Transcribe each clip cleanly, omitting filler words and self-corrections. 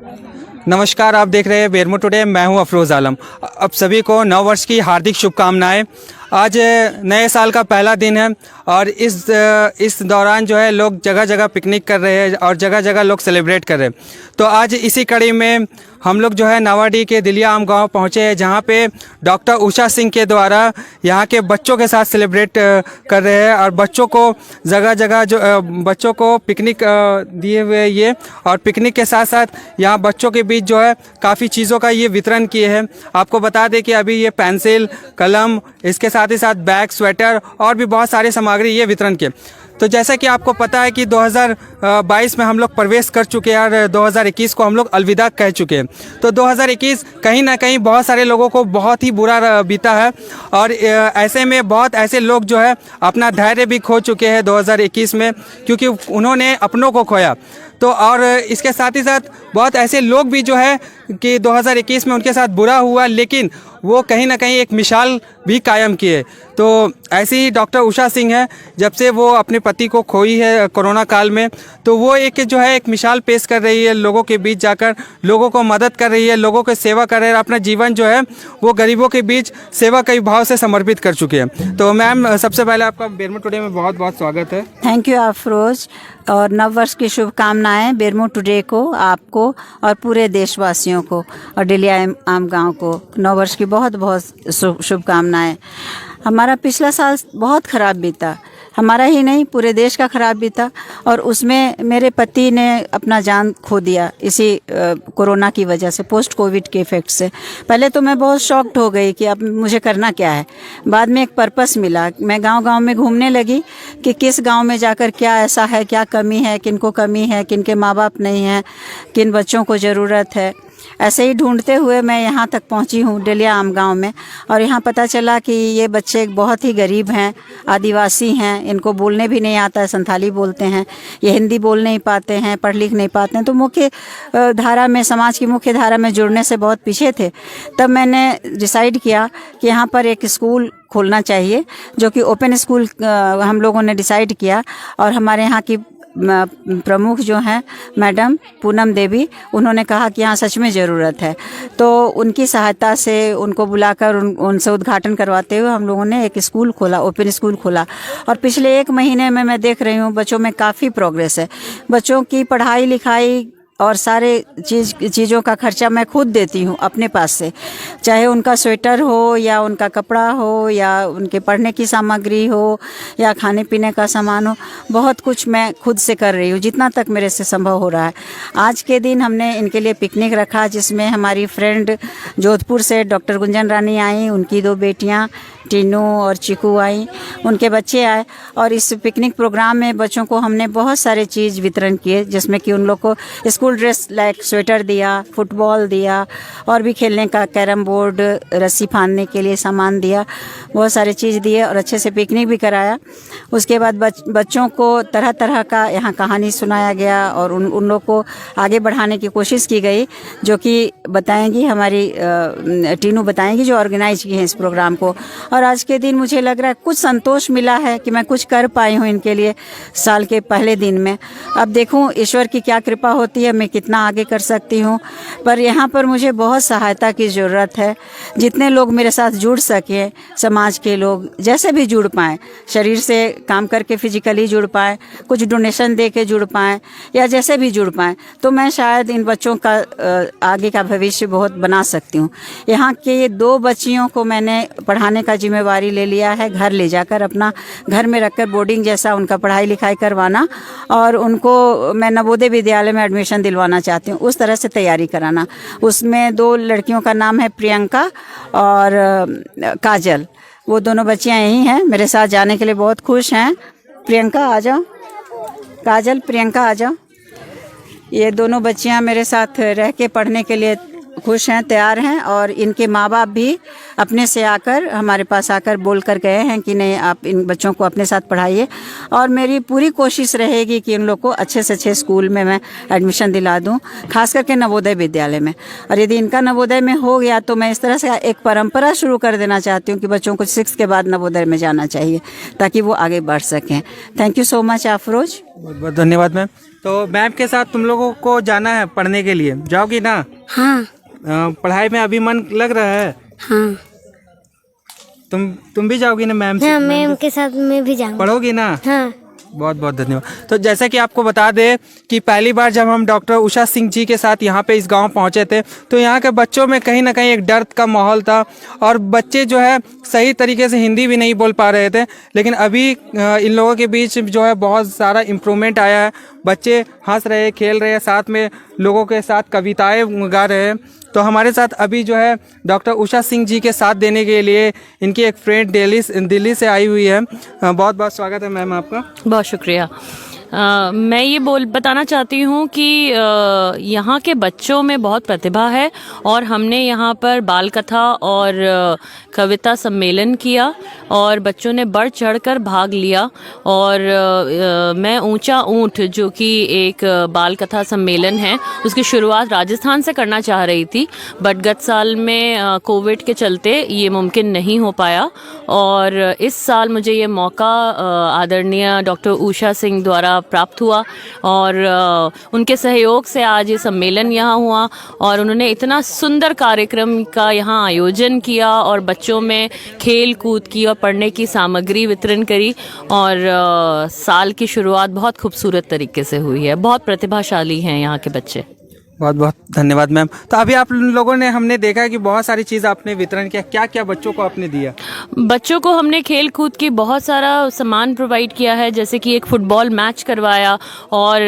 नमस्कार, आप देख रहे हैं बेरमो टुडे। मैं हूं अफरोज़ आलम। अब सभी को नव वर्ष की हार्दिक शुभकामनाएं। आज नए साल का पहला दिन है और इस दौरान जो है लोग जगह जगह पिकनिक कर रहे हैं और जगह जगह लोग सेलिब्रेट कर रहे हैं। तो आज इसी कड़ी में हम लोग जो है नावाडीह के दिलिया आम गाँव पहुँचे हैं, जहाँ पे डॉक्टर उषा सिंह के द्वारा यहाँ के बच्चों के साथ सेलिब्रेट कर रहे हैं और बच्चों को जगह जगह जो बच्चों को पिकनिक दिए हुए ये, और पिकनिक के साथ साथ यहाँ बच्चों के बीच जो है काफ़ी चीज़ों का ये वितरण किए हैं। आपको बता दें कि अभी ये पेंसिल, कलम, इसके साथ ही साथ बैग, स्वेटर और भी बहुत सारी सामग्री ये वितरण किए। तो जैसा कि आपको पता है कि 2022 में हम लोग प्रवेश कर चुके हैं और 2021 को हम लोग अलविदा कह चुके हैं। तो 2021 कहीं ना कहीं बहुत सारे लोगों को बहुत ही बुरा बीता है और ऐसे में बहुत ऐसे लोग जो है अपना धैर्य भी खो चुके हैं 2021 में, क्योंकि उन्होंने अपनों को खोया। तो और इसके साथ ही साथ बहुत ऐसे लोग भी जो है कि 2021 में उनके साथ बुरा हुआ, लेकिन वो कहीं ना कहीं एक मिसाल भी कायम किए। तो ऐसे ही डॉक्टर उषा सिंह है, जब से वो अपने पति को खोई है कोरोना काल में, तो वो एक जो है एक मिसाल पेश कर रही है, लोगों के बीच जाकर लोगों को मदद कर रही है, लोगों की सेवा कर रही है। अपना जीवन जो है वो गरीबों के बीच सेवा के भाव से समर्पित कर चुके हैं। तो मैम, सबसे पहले आपका बेरमो टुडे में बहुत बहुत स्वागत है। थैंक यू अफरोज, और नव वर्ष की शुभकामनाएं बेरमो टुडे को, आपको और पूरे देशवासियों को, और दिलिया आम गांव को नव वर्ष की बहुत बहुत शुभकामनाएं। हमारा पिछला साल बहुत ख़राब बीता, हमारा ही नहीं पूरे देश का ख़राब बीता, और उसमें मेरे पति ने अपना जान खो दिया इसी कोरोना की वजह से, पोस्ट कोविड के इफ़ेक्ट से। पहले तो मैं बहुत शॉक्ड हो गई कि अब मुझे करना क्या है। बाद में एक पर्पस मिला, मैं गांव-गांव में घूमने लगी कि किस गांव में जाकर क्या ऐसा है, क्या कमी है, किनको कमी है, किनके माँ बाप नहीं हैं, किन बच्चों को ज़रूरत है। ऐसे ही ढूंढते हुए मैं यहाँ तक पहुँची हूँ दिलिया आम गाँव में, और यहाँ पता चला कि ये बच्चे बहुत ही गरीब हैं, आदिवासी हैं, इनको बोलने भी नहीं आता है, संथाली बोलते हैं, ये हिंदी बोल नहीं पाते हैं, पढ़ लिख नहीं पाते हैं, तो मुख्य धारा में, समाज की मुख्य धारा में जुड़ने से बहुत पीछे थे। तब मैंने डिसाइड किया कि यहाँ पर एक स्कूल खोलना चाहिए, जो कि ओपन स्कूल हम लोगों ने डिसाइड किया। और हमारे यहाँ की प्रमुख जो हैं मैडम पूनम देवी, उन्होंने कहा कि यहाँ सच में ज़रूरत है। तो उनकी सहायता से, उनको बुलाकर उनसे उद्घाटन करवाते हुए हम लोगों ने एक स्कूल खोला, ओपन स्कूल खोला। और पिछले 1 महीने में मैं देख रही हूँ बच्चों में काफ़ी प्रोग्रेस है। बच्चों की पढ़ाई लिखाई और सारे चीज़ों का खर्चा मैं खुद देती हूँ अपने पास से, चाहे उनका स्वेटर हो या उनका कपड़ा हो या उनके पढ़ने की सामग्री हो या खाने पीने का सामान हो, बहुत कुछ मैं खुद से कर रही हूँ जितना तक मेरे से संभव हो रहा है। आज के दिन हमने इनके लिए पिकनिक रखा, जिसमें हमारी फ्रेंड जोधपुर से डॉक्टर गुंजन रानी आई, उनकी 2 बेटियाँ टीनू और चिकू आई, उनके बच्चे आए, और इस पिकनिक प्रोग्राम में बच्चों को हमने बहुत सारे चीज़ वितरण किए, जिसमें कि उन लोग को स्कूल ड्रेस लाइक स्वेटर दिया, फुटबॉल दिया, और भी खेलने का कैरम बोर्ड, रस्सी फांदने के लिए सामान दिया, बहुत सारे चीज़ दिए, और अच्छे से पिकनिक भी कराया। उसके बाद बच्चों को तरह तरह का यहाँ कहानी सुनाया गया और उन लोग को आगे बढ़ाने की कोशिश की गई, जो कि बताएंगी हमारी टीनू बताएंगी, जो ऑर्गेनाइज की हैं इस प्रोग्राम को। और आज के दिन मुझे लग रहा है कुछ संतोष मिला है कि मैं कुछ कर पाई हूँ इनके लिए साल के पहले दिन में। अब देखूँ ईश्वर की क्या कृपा होती है, मैं कितना आगे कर सकती हूँ। पर यहाँ पर मुझे बहुत सहायता की ज़रूरत है। जितने लोग मेरे साथ जुड़ सकें, समाज के लोग जैसे भी जुड़ पाएँ, शरीर से काम करके फिजिकली जुड़ पाएँ, कुछ डोनेशन दे के जुड़ पाएँ, या जैसे भी जुड़ पाएँ, तो मैं शायद इन बच्चों का आगे का भविष्य बहुत बना सकती हूँ। यहाँ के 2 बच्चियों को मैंने पढ़ाने का जिम्मेवारी ले लिया है, घर ले जाकर अपना घर में रखकर बोर्डिंग जैसा उनका पढ़ाई लिखाई करवाना, और उनको मैं नवोदय विद्यालय में एडमिशन दिलवाना चाहती हूँ, उस तरह से तैयारी कराना। उसमें 2 लड़कियों का नाम है प्रियंका और काजल, वो दोनों बच्चियाँ यही हैं, मेरे साथ जाने के लिए बहुत खुश हैं। प्रियंका आ जाओ, काजल, प्रियंका आ जाओ। ये दोनों बच्चियाँ मेरे साथ रह के पढ़ने के लिए खुश हैं, तैयार हैं, और इनके माँ बाप भी अपने से आकर हमारे पास आकर बोल कर गए हैं कि नहीं, आप इन बच्चों को अपने साथ पढ़ाइए। और मेरी पूरी कोशिश रहेगी कि इन लोग को अच्छे से अच्छे स्कूल में मैं एडमिशन दिला दूं, खास करके नवोदय विद्यालय में। और यदि इनका नवोदय में हो गया तो मैं इस तरह से एक परंपरा शुरू कर देना चाहती हूँ कि बच्चों को 6 के बाद नवोदय में जाना चाहिए, ताकि वो आगे बढ़ सकें। Thank you so much Afroz. बहुत बहुत धन्यवाद मैम। तो मैम के साथ तुम लोगों को जाना है पढ़ने के लिए, जाओगी ना? हाँ पढ़ाई में अभी मन लग रहा है? हाँ तुम भी जाओगी ना मैम से? हाँ मैम के साथ मैं भी जाऊँगा। पढ़ोगी ना? हाँ बहुत बहुत धन्यवाद। तो जैसा कि आपको बता दें कि पहली बार जब हम डॉक्टर उषा सिंह जी के साथ यहाँ पे इस गांव पहुँचे थे तो यहाँ के बच्चों में कहीं ना कहीं एक डर का माहौल था और बच्चे जो है सही तरीके से हिंदी भी नहीं बोल पा रहे थे, लेकिन अभी इन लोगों के बीच जो है बहुत सारा इम्प्रूवमेंट आया है। बच्चे हंस रहे हैं, खेल रहे हैं, साथ में लोगों के साथ कविताएं गा रहे हैं। तो हमारे साथ अभी जो है डॉक्टर उषा सिंह जी के साथ देने के लिए इनकी एक फ्रेंड दिल्ली से आई हुई है। बहुत बहुत स्वागत है मैम आपका। बहुत शुक्रिया। मैं ये बताना चाहती हूँ कि यहाँ के बच्चों में बहुत प्रतिभा है और हमने यहाँ पर बाल कथा और कविता सम्मेलन किया और बच्चों ने बढ़ चढ़कर भाग लिया। और मैं ऊंचा ऊंट जो कि एक बाल कथा सम्मेलन है उसकी शुरुआत राजस्थान से करना चाह रही थी, बट गत साल में कोविड के चलते ये मुमकिन नहीं हो पाया और इस साल मुझे ये मौका आदरणीय डॉक्टर उषा सिंह द्वारा प्राप्त हुआ और उनके सहयोग से आज ये सम्मेलन यहाँ हुआ और उन्होंने इतना सुंदर कार्यक्रम का यहाँ आयोजन किया और बच्चों में खेल कूद की और पढ़ने की सामग्री वितरण करी और साल की शुरुआत बहुत खूबसूरत तरीके से हुई है। बहुत प्रतिभाशाली हैं यहाँ के बच्चे। बहुत बहुत धन्यवाद मैम। तो अभी आप लोगों ने हमने देखा कि बहुत सारी चीज़ आपने वितरण किया, क्या क्या बच्चों को आपने दिया? बच्चों को हमने खेल कूद की बहुत सारा सामान प्रोवाइड किया है, जैसे कि एक फुटबॉल मैच करवाया और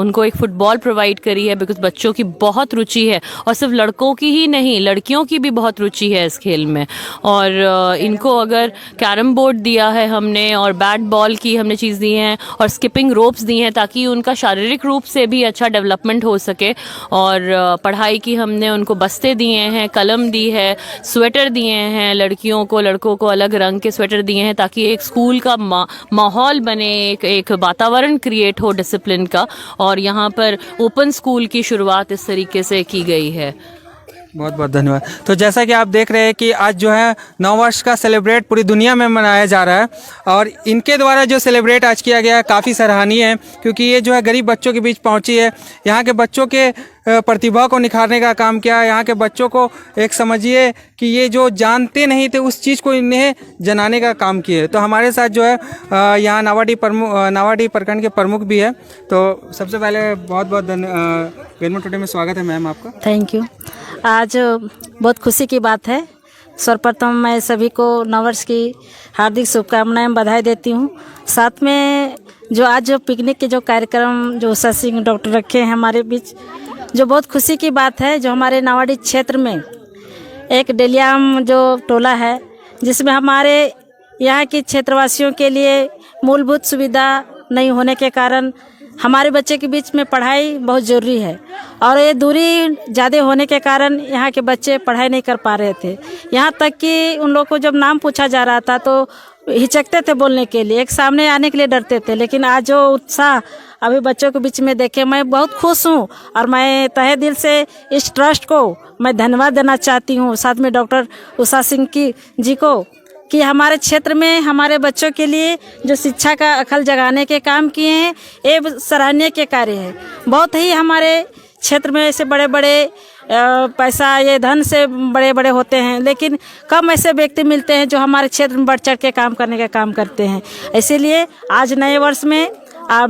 उनको एक फुटबॉल प्रोवाइड करी है बिकॉज बच्चों की बहुत रुचि है और सिर्फ लड़कों की ही नहीं लड़कियों की भी बहुत रुचि है इस खेल में। और इनको अगर कैरम बोर्ड दिया है हमने और बैट बॉल की हमने चीज़ दी हैं और स्किपिंग रोप्स दी हैं ताकि उनका शारीरिक रूप से भी अच्छा डेवलपमेंट हो सके। और पढ़ाई की हमने उनको बस्ते दिए हैं, कलम दी है, स्वेटर दिए हैं, लड़कियों को लड़कों को अलग रंग के स्वेटर दिए हैं ताकि एक स्कूल का माहौल बने, एक वातावरण क्रिएट हो डिसिप्लिन का। और यहाँ पर ओपन स्कूल की शुरुआत इस तरीके से की गई है। बहुत बहुत धन्यवाद। तो जैसा कि आप देख रहे हैं कि आज जो है नववर्ष का सेलिब्रेट पूरी दुनिया में मनाया जा रहा है और इनके द्वारा जो सेलिब्रेट आज किया गया है काफ़ी सराहनीय है क्योंकि ये जो है गरीब बच्चों के बीच पहुंची है, यहाँ के बच्चों के प्रतिभा को निखारने का काम किया है, यहाँ के बच्चों को एक समझिए कि ये जो जानते नहीं थे उस चीज़ को इन्हें जनाने का काम किए। तो हमारे साथ जो है यहाँ नावाडी प्रखंड के प्रमुख भी है। तो सबसे पहले बहुत बहुत वेलकम टुडे में स्वागत है मैम आपका। Thank you. आज बहुत खुशी की बात है। सर्वप्रथम मैं सभी को नववर्ष की हार्दिक शुभकामनाएं बधाई देती हूँ। साथ में जो आज जो पिकनिक के जो कार्यक्रम जो उषा सिंह डॉक्टर रखे हैं हमारे बीच, जो बहुत खुशी की बात है। जो हमारे नावाडी क्षेत्र में एक डेलियाम जो टोला है जिसमें हमारे यहाँ के क्षेत्रवासियों के लिए मूलभूत सुविधा नहीं होने के कारण हमारे बच्चे के बीच में पढ़ाई बहुत ज़रूरी है और ये दूरी ज़्यादा होने के कारण यहाँ के बच्चे पढ़ाई नहीं कर पा रहे थे। यहाँ तक कि उन लोग को जब नाम पूछा जा रहा था तो हिचकते थे बोलने के लिए, एक सामने आने के लिए डरते थे। लेकिन आज जो उत्साह अभी बच्चों के बीच में देखे मैं बहुत खुश हूँ और मैं तहे दिल से इस ट्रस्ट को मैं धन्यवाद देना चाहती हूँ, साथ में डॉक्टर उषा सिंह जी को कि हमारे क्षेत्र में हमारे बच्चों के लिए जो शिक्षा का अखल जगाने के काम किए हैं ये सराहनीय के कार्य है। बहुत ही हमारे क्षेत्र में ऐसे बड़े बड़े पैसा ये धन से बड़े बड़े होते हैं लेकिन कम ऐसे व्यक्ति मिलते हैं जो हमारे क्षेत्र में बढ़ चढ़ के काम करने का काम करते हैं। इसीलिए आज नए वर्ष में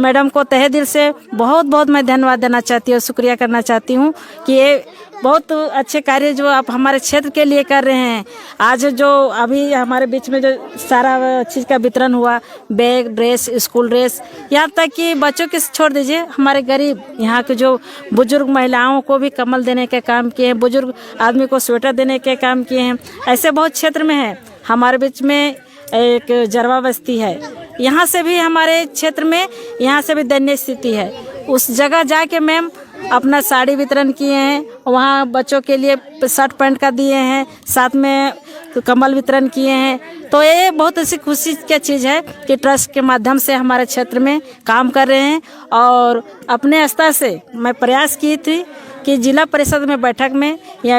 मैडम को तहे दिल से बहुत बहुत मैं धन्यवाद देना चाहती हूँ, शुक्रिया करना चाहती हूँ कि ये बहुत अच्छे कार्य जो आप हमारे क्षेत्र के लिए कर रहे हैं। आज जो अभी हमारे बीच में जो सारा चीज़ का वितरण हुआ, बैग, ड्रेस, स्कूल ड्रेस, यहाँ तक कि बच्चों के छोड़ दीजिए हमारे गरीब यहाँ के जो बुजुर्ग महिलाओं को भी कम्बल देने के काम किए हैं, बुजुर्ग आदमी को स्वेटर देने के काम किए हैं। ऐसे बहुत क्षेत्र में है। हमारे बीच में एक जरवा बस्ती है, यहाँ से भी हमारे क्षेत्र में यहाँ से भी दयनीय स्थिति है। उस जगह जाके मैम अपना साड़ी वितरण किए हैं, वहाँ बच्चों के लिए शर्ट पैंट का दिए हैं, साथ में कम्बल वितरण किए हैं। तो ये बहुत ऐसी खुशी की चीज़ है कि ट्रस्ट के माध्यम से हमारे क्षेत्र में काम कर रहे हैं। और अपने स्तर से मैं प्रयास की थी कि जिला परिषद में बैठक में या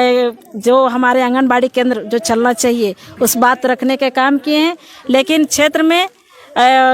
जो हमारे आंगनबाड़ी केंद्र जो चलना चाहिए उस बात रखने के काम किए हैं। लेकिन क्षेत्र में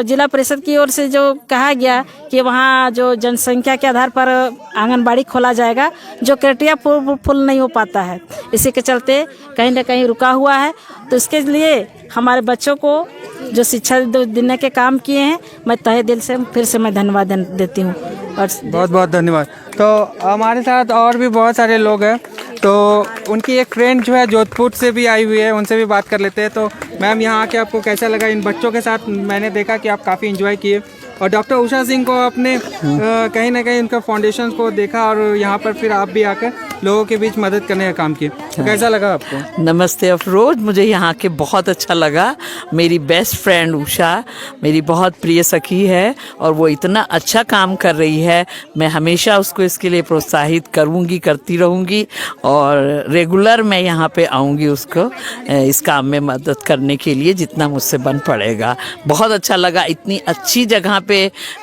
जिला परिषद की ओर से जो कहा गया कि वहाँ जो जनसंख्या के आधार पर आंगनबाड़ी खोला जाएगा, जो क्राइटेरिया फुल नहीं हो पाता है, इसी के चलते कहीं ना कहीं रुका हुआ है। तो इसके लिए हमारे बच्चों को जो शिक्षा देने के काम किए हैं, मैं तहे दिल से फिर से मैं धन्यवाद देती हूँ। और बहुत बहुत धन्यवाद। तो हमारे साथ और भी बहुत सारे लोग हैं, तो उनकी एक फ्रेंड जो है जोधपुर से भी आई हुई है, उनसे भी बात कर लेते हैं। तो मैम, यहाँ आके आपको कैसा लगा? इन बच्चों के साथ मैंने देखा कि आप काफ़ी एंजॉय किए, और डॉक्टर उषा सिंह को आपने कहीं ना कहीं उनका फाउंडेशन को देखा, और यहाँ पर फिर आप भी आकर लोगों के बीच मदद करने का काम किए। तो कैसा लगा आपको? नमस्ते अफरोज, मुझे यहाँ के बहुत अच्छा लगा। मेरी बेस्ट फ्रेंड उषा मेरी बहुत प्रिय सखी है, और वो इतना अच्छा काम कर रही है। मैं हमेशा उसको इसके लिए प्रोत्साहित करूँगी, करती रहूँगी, और रेगुलर मैं यहाँ पे आऊँगी उसको इस काम में मदद करने के लिए, जितना मुझसे बन पड़ेगा। बहुत अच्छा लगा, इतनी अच्छी जगह पे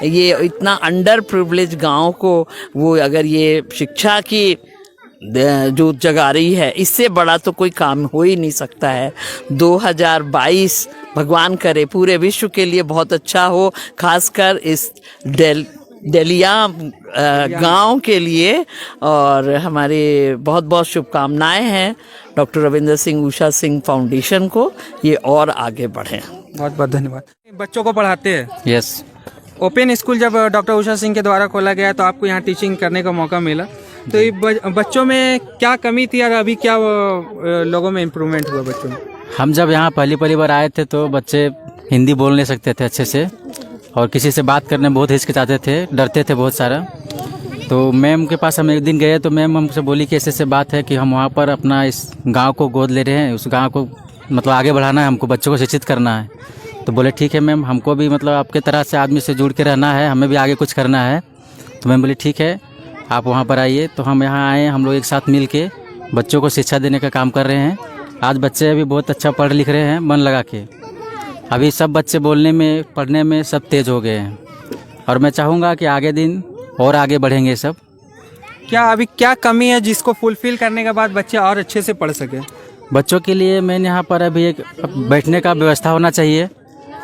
ये इतना अंडर प्रिविलेज गाँव को वो अगर ये शिक्षा की जो जगा रही है, इससे बड़ा तो कोई काम हो ही नहीं सकता है। 2022 भगवान करे पूरे विश्व के लिए बहुत अच्छा हो, खासकर इस डेलिया गांव के लिए। और हमारे बहुत बहुत शुभकामनाएं हैं डॉक्टर रविंद्र सिंह उषा सिंह फाउंडेशन को, ये और आगे बढ़ें। बहुत बहुत धन्यवाद। बच्चों को पढ़ाते हैं? यस। ओपन स्कूल जब डॉक्टर उषा सिंह के द्वारा खोला गया तो आपको यहाँ टीचिंग करने का मौका मिला, तो ये बच्चों में क्या कमी थी और अभी क्या लोगों में इम्प्रूवमेंट हुआ बच्चों में? हम जब यहाँ पहली बार आए थे तो बच्चे हिंदी बोल नहीं सकते थे अच्छे से, और किसी से बात करने में बहुत हिचकिचाते थे, डरते थे बहुत सारा। तो मैम के पास हम एक दिन गए तो मैम हमसे बोली कि ऐसे बात है कि हम वहाँ पर अपना इस गाँव को गोद ले रहे हैं, उस गाँव को मतलब आगे बढ़ाना है, हमको बच्चों को शिक्षित करना है। तो बोले ठीक है मैम, हमको भी मतलब आपके तरह से आदमी से जुड़ के रहना है, हमें भी आगे कुछ करना है। तो मैम बोली ठीक है, आप वहाँ पर आइए। तो हम यहाँ आए, हम लोग एक साथ मिल के बच्चों को शिक्षा देने का काम कर रहे हैं। आज बच्चे अभी बहुत अच्छा पढ़ लिख रहे हैं मन लगा के। अभी सब बच्चे बोलने में, पढ़ने में सब तेज हो गए हैं, और मैं चाहूँगा कि आगे दिन और आगे बढ़ेंगे सब। क्या अभी क्या कमी है जिसको फुलफिल करने के बाद बच्चे और अच्छे से पढ़ सके? बच्चों के लिए मैंने यहाँ पर अभी एक बैठने का व्यवस्था होना चाहिए,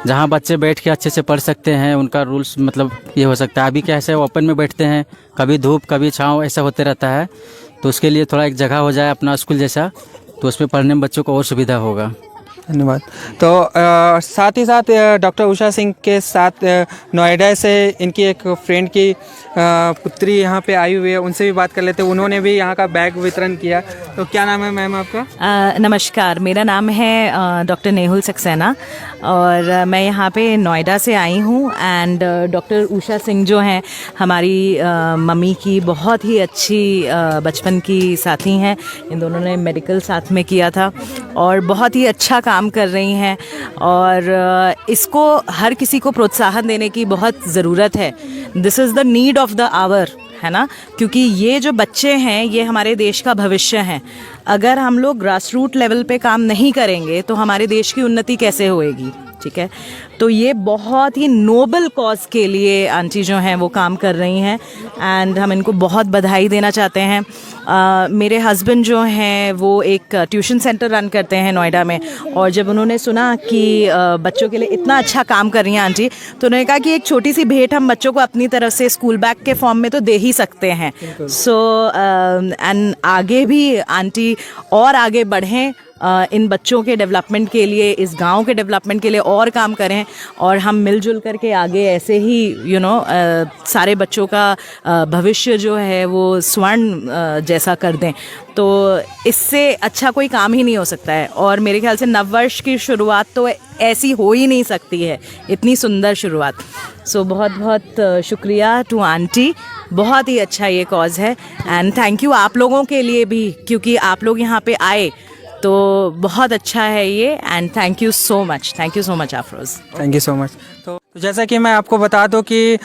जहाँ बच्चे बैठ के अच्छे से पढ़ सकते हैं। उनका रूल्स मतलब ये हो सकता है, अभी कैसे ओपन में बैठते हैं, कभी धूप कभी छाँव ऐसा होते रहता है। तो उसके लिए थोड़ा एक जगह हो जाए अपना स्कूल जैसा, तो उसमें पढ़ने में बच्चों को और सुविधा होगा। धन्यवाद। तो साथ ही साथ डॉक्टर उषा सिंह के साथ नोएडा से इनकी एक फ्रेंड की पुत्री यहाँ पे आई हुई है, उनसे भी बात कर लेते हैं। उन्होंने भी यहाँ का बैग वितरण किया। तो क्या नाम है मैम आपका? नमस्कार, मेरा नाम है डॉक्टर नेहुल सक्सेना, और मैं यहाँ पे नोएडा से आई हूँ। एंड डॉक्टर उषा सिंह जो हैं हमारी मम्मी की बहुत ही अच्छी बचपन की साथी हैं। इन दोनों ने मेडिकल साथ में किया था और बहुत ही अच्छा काम कर रही हैं, और इसको हर किसी को प्रोत्साहन देने की बहुत ज़रूरत है। This is the need of the hour, है ना, क्योंकि ये जो बच्चे हैं ये हमारे देश का भविष्य हैं। अगर हम लोग ग्रास रूट लेवल पे काम नहीं करेंगे तो हमारे देश की उन्नति कैसे होएगी? ठीक है, तो ये बहुत ही नोबल कॉज के लिए आंटी जो हैं वो काम कर रही हैं, एंड हम इनको बहुत बधाई देना चाहते हैं। मेरे हस्बैंड जो हैं वो एक ट्यूशन सेंटर रन करते हैं नोएडा में, और जब उन्होंने सुना कि बच्चों के लिए इतना अच्छा काम कर रही हैं आंटी, तो उन्होंने कहा कि एक छोटी सी भेंट हम बच्चों को अपनी तरफ से स्कूल बैग के फॉर्म में तो दे ही सकते हैं। सो एंड आगे भी आंटी और आगे बढ़ें, इन बच्चों के डेवलपमेंट के लिए, इस गांव के डेवलपमेंट के लिए और काम करें, और हम मिलजुल करके आगे ऐसे ही सारे बच्चों का भविष्य जो है वो स्वर्ण जैसा कर दें। तो इससे अच्छा कोई काम ही नहीं हो सकता है, और मेरे ख्याल से नववर्ष की शुरुआत तो ऐसी हो ही नहीं सकती है, इतनी सुंदर शुरुआत। सो बहुत बहुत शुक्रिया टू आंटी, बहुत ही अच्छा ये कॉज है, एंड थैंक यू आप लोगों के लिए भी, क्योंकि आप लोग यहाँ पे आए तो बहुत अच्छा है ये, and thank you so much Afroz. Thank you so much. तो जैसा कि मैं आपको बता दूं कि